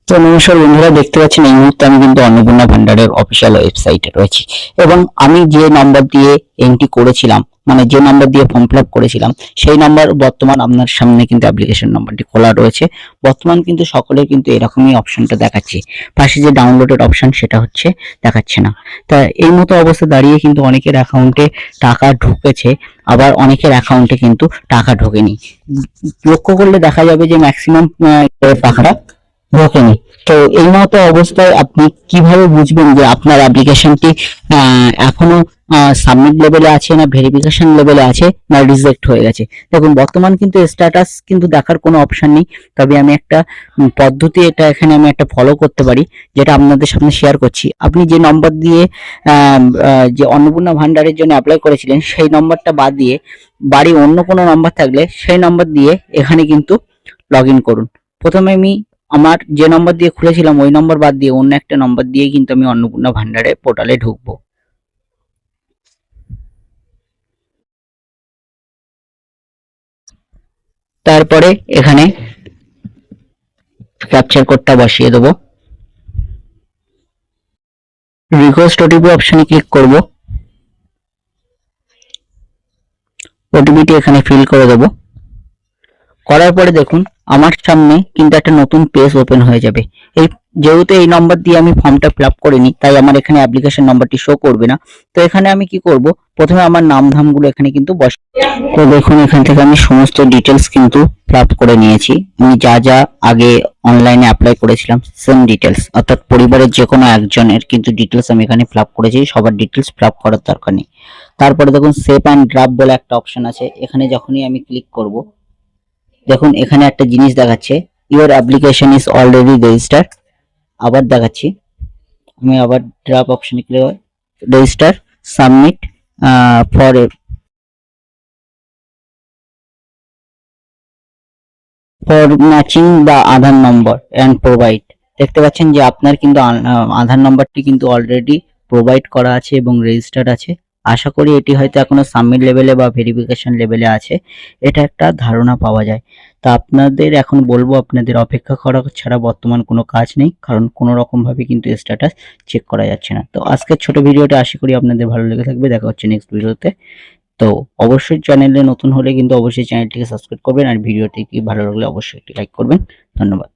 তো নমস্কার বন্ধুরা, দেখতে পাচ্ছেন এই মুহূর্তে আমি কিন্তু অন্নপূর্ণা ভান্ডারের অফিসিয়াল ওয়েবসাইটে রয়েছি এবং আমি যে নাম্বার দিয়ে এন্ট্রি করেছিলাম, মানে যে নাম্বার দিয়ে ফর্ম ফিল আপ করেছিলাম, সেই নাম্বার বর্তমান আপনার সামনে কিন্তু অ্যাপ্লিকেশন নাম্বারটি খোলা রয়েছে। বর্তমান কিন্তু সকলের কিন্তু এরকমই অপশনটা দেখাচ্ছে, পাশে যে ডাউনলোডের অপশন সেটা হচ্ছে দেখাচ্ছে না। তা এই মতো অবস্থা দাঁড়িয়ে কিন্তু অনেকের অ্যাকাউন্টে টাকা ঢুকেছে, আবার অনেকের অ্যাকাউন্টে কিন্তু টাকা ঢোকেনি। লক্ষ্য করলে দেখা যাবে যে ম্যাক্সিমাম টাকাটা ঢোকেনি। তো এই মতো অবস্থায় আপনি কিভাবে বুঝবেন যে আপনার অ্যাপ্লিকেশনটি এখনো সাবমিট লেভেলে আছে, না ভেরিফিকেশন লেভেলে আছে, না রিজেক্ট হয়ে গেছে? দেখুন, বর্তমান কিন্তু স্ট্যাটাস কিন্তু দেখার কোনো অপশন নেই। তবে আমি একটা পদ্ধতি এটা এখানে আমি একটা ফলো করতে পারি, যেটা আপনাদের সামনে শেয়ার করছি। আপনি যে নম্বর দিয়ে যে অন্নপূর্ণা ভান্ডারের জন্য অ্যাপ্লাই করেছিলেন, সেই নম্বরটা বাদ দিয়ে বাড়ি অন্য কোনো নম্বর থাকলে সেই নম্বর দিয়ে এখানে কিন্তু লগ ইন করুন। প্রথমে আমি আমার যে নম্বর দিয়ে খুলেছিলাম ওই নম্বর বাদ দিয়ে অন্য একটা নম্বর দিয়ে কিন্তু আমি অন্নপূর্ণা ভান্ডারে পোর্টালে ঢুকবো। তারপরে এখানে ক্যাপচার কোডটা বসিয়ে দেবো, রিকোয়েস্ট ওটিপি অপশনে ক্লিক করব, ওটিপিটি এখানে ফিল করে দেবো। করার পরে দেখুন আমার সামনে কিন্তু একটা নতুন পেজ ওপেন হয়ে যাবে। এই যেহেতু এই নম্বর দিয়ে আমি ফর্মটা ফিল আপ করিনি, তাই আমার এখানে অ্যাপ্লিকেশন নম্বরটি শো করবে না। তো এখানে আমি কি করব, প্রথমে আমার নাম ধামগুলো এখানে কিন্তু বসে। তো দেখুন এখান থেকে আমি সমস্ত ডিটেলস কিন্তু ফিল আপ করে নিয়েছি। আমি যা যা আগে অনলাইনে অ্যাপ্লাই করেছিলাম সেম ডিটেলস, অর্থাৎ পরিবারের যে কোনো একজনের কিন্তু ডিটেলস আমি এখানে ফিল আপ করেছি। সবার ডিটেলস ফিল আপ করার দরকার নেই। তারপরে দেখুন সেভ অ্যান্ড ড্রাফট বলে একটা অপশন আছে, এখানে যখনই আমি ক্লিক করব দেখুন এখানে একটা জিনিস দেখাচ্ছে, your application is already registered. আবার দেখাচ্ছি, আমি আবার ড্রাফট অপশনে click register submit for matching the Aadhaar number and provide. দেখতে পাচ্ছেন যে আপনার কিন্তু আধার নম্বরটি কিন্তু অলরেডি প্রোভাইড করা আছে এবং রেজিস্টার্ড আছে। আশা করি এটি হয়তো এখনো সাবমিট লেভেলে বা ভেরিফিকেশন লেভেলে আছে, এটা একটা ধারণা পাওয়া যায়। তা আপনাদের এখন বলবো, আপনাদের অপেক্ষা করা ছাড়া বর্তমান কোনো কাজ নেই, কারণ কোনো রকম ভাবে কিন্তু স্ট্যাটাস চেক করা যাচ্ছে না। তো আজকের ছোট ভিডিওটা আশা করি আপনাদের ভালো লেগে থাকবে। দেখা হচ্ছে নেক্সট ভিডিওতে। তো অবশ্যই চ্যানেলে নতুন হলে কিন্তু অবশ্যই চ্যানেলটিকে সাবস্ক্রাইব করবেন, আর ভিডিওটি কি ভালো লাগলে অবশ্যই একটি লাইক করবেন। ধন্যবাদ।